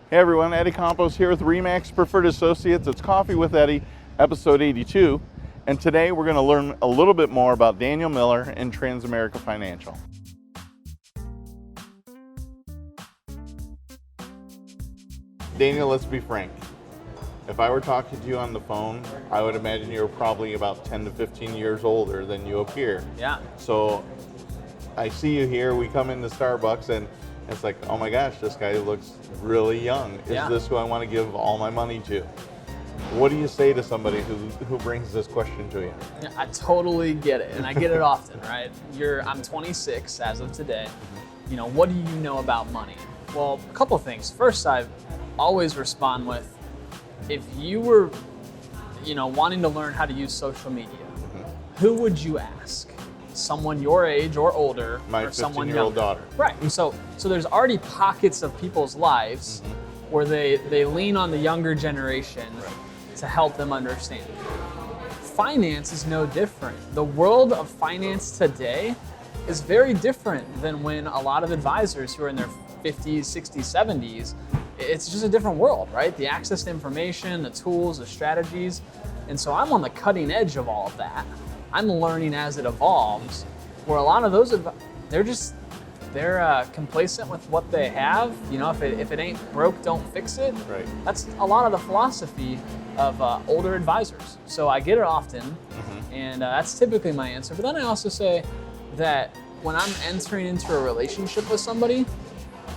Hey everyone, Eddie Campos here with REMAX Preferred Associates. It's Coffee with Eddie, episode 82. And today we're going to learn a little bit more about Daniel Miller and TransAmerica Financial. Daniel, let's be frank. If I were talking to you on the phone, I would imagine you're probably about 10 to 15 years older than you appear. Yeah. So I see you here, we come into Starbucks and it's like, oh my gosh, this guy looks really young. Is this who I want to give all my money to? What do you say to somebody who brings this question to you? Yeah, I totally get it, and I get it often, right? I'm 26 as of today. You know, what do you know about money? Well, a couple of things. First, I always respond with, if you were, wanting to learn how to use social media, who would you ask? Someone your age or older, or someone younger? My 15-year-old daughter. Right. So there's already pockets of people's lives where they lean on the younger generation to help them understand. Finance is no different. The world of finance today is very different than when a lot of advisors who are in their 50s, 60s, 70s, it's just a different world, right? The access to information, the tools, the strategies. And so I'm on the cutting edge of all of that. I'm learning as it evolves, where a lot of those, they're complacent with what they have. If it ain't broke, don't fix it. Right. That's a lot of the philosophy of older advisors. So I get it often, and that's typically my answer. But then I also say that when I'm entering into a relationship with somebody,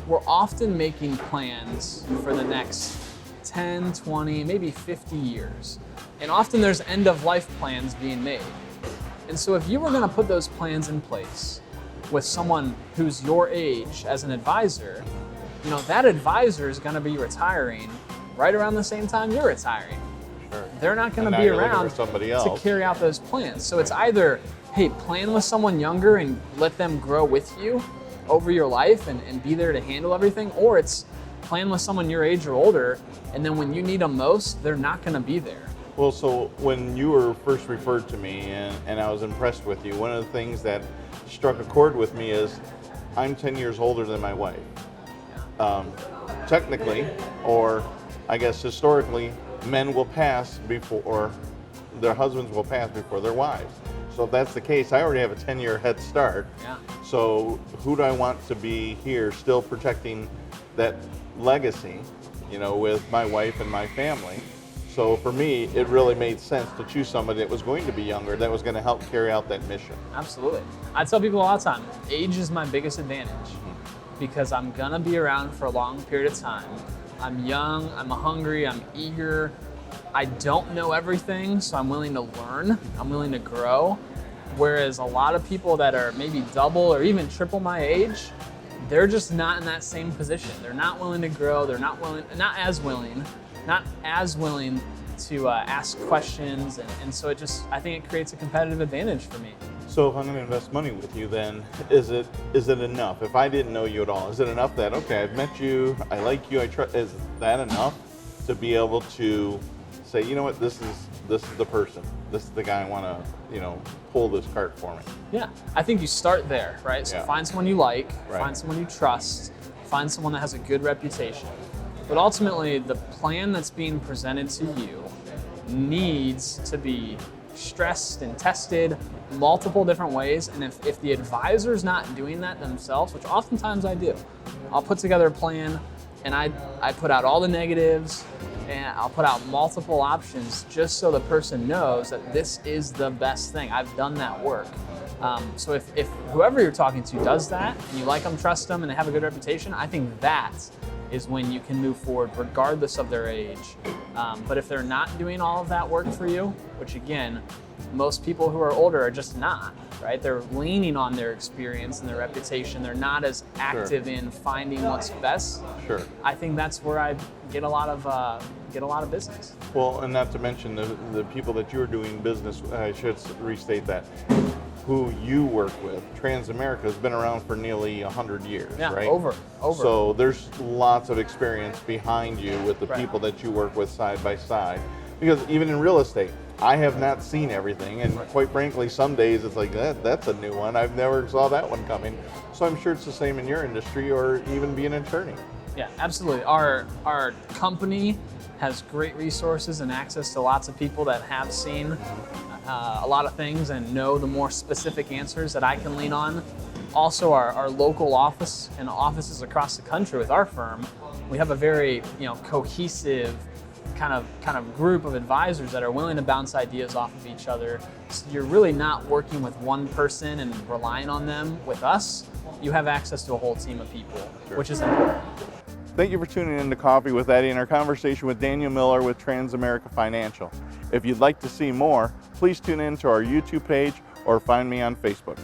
we're often making plans for the next 10, 20, maybe 50 years. And often there's end-of-life plans being made. And so if you were going to put those plans in place with someone who's your age as an advisor, that advisor is going to be retiring right around the same time you're retiring. Sure. They're not going to be around somebody else to carry out those plans. So it's either, hey, plan with someone younger and let them grow with you over your life and be there to handle everything, or it's plan with someone your age or older, and then when you need them most, they're not going to be there. Well, so when you were first referred to me and I was impressed with you, one of the things that struck a chord with me is I'm 10 years older than my wife. Technically, or I guess historically, men will pass before their husbands will pass before their wives. So if that's the case, I already have a 10-year head start. Yeah. So who do I want to be here still protecting that legacy, with my wife and my family? So for me, it really made sense to choose somebody that was going to be younger, that was going to help carry out that mission. Absolutely. I tell people all the time, age is my biggest advantage because I'm going to be around for a long period of time. I'm young, I'm hungry, I'm eager. I don't know everything, so I'm willing to learn. I'm willing to grow. Whereas a lot of people that are maybe double or even triple my age, they're just not in that same position. They're not willing to grow. They're not as willing to ask questions, and so I think it creates a competitive advantage for me. So if I'm going to invest money with you, then is it enough? If I didn't know you at all, is it enough that, okay, I've met you, I like you, I trust? Is that enough to be able to say, you know what, this is the person, this is the guy I want to, pull this cart for me? Yeah, I think you start there, right? So find someone you like, find someone you trust, find someone that has a good reputation. But ultimately, the plan that's being presented to you needs to be stressed and tested multiple different ways. And if the advisor's not doing that themselves, which oftentimes I do, I'll put together a plan and I put out all the negatives and I'll put out multiple options just so the person knows that this is the best thing. I've done that work. So if whoever you're talking to does that, and you like them, trust them, and they have a good reputation, I think that is when you can move forward regardless of their age. But if they're not doing all of that work for you, which again, most people who are older are just not, right? They're leaning on their experience and their reputation. They're not as active in finding what's best. Sure. I think that's where I get a lot of business. Well, and not to mention the people that you're doing business, I should restate that, who you work with. TransAmerica has been around for nearly 100 years, right? Over. So there's lots of experience behind you with the people that you work with side by side. Because even in real estate, I have not seen everything, and quite frankly, some days it's like, that's a new one. I've never saw that one coming. So I'm sure it's the same in your industry or even being an attorney. Yeah, absolutely. Our company has great resources and access to lots of people that have seen a lot of things and know the more specific answers that I can lean on. Also, our local office and offices across the country with our firm, we have a very cohesive kind of group of advisors that are willing to bounce ideas off of each other. So you're really not working with one person and relying on them. With us, you have access to a whole team of people, which is important. Thank you for tuning in to Coffee with Eddie and our conversation with Daniel Miller with TransAmerica Financial. If you'd like to see more, please tune in to our YouTube page or find me on Facebook.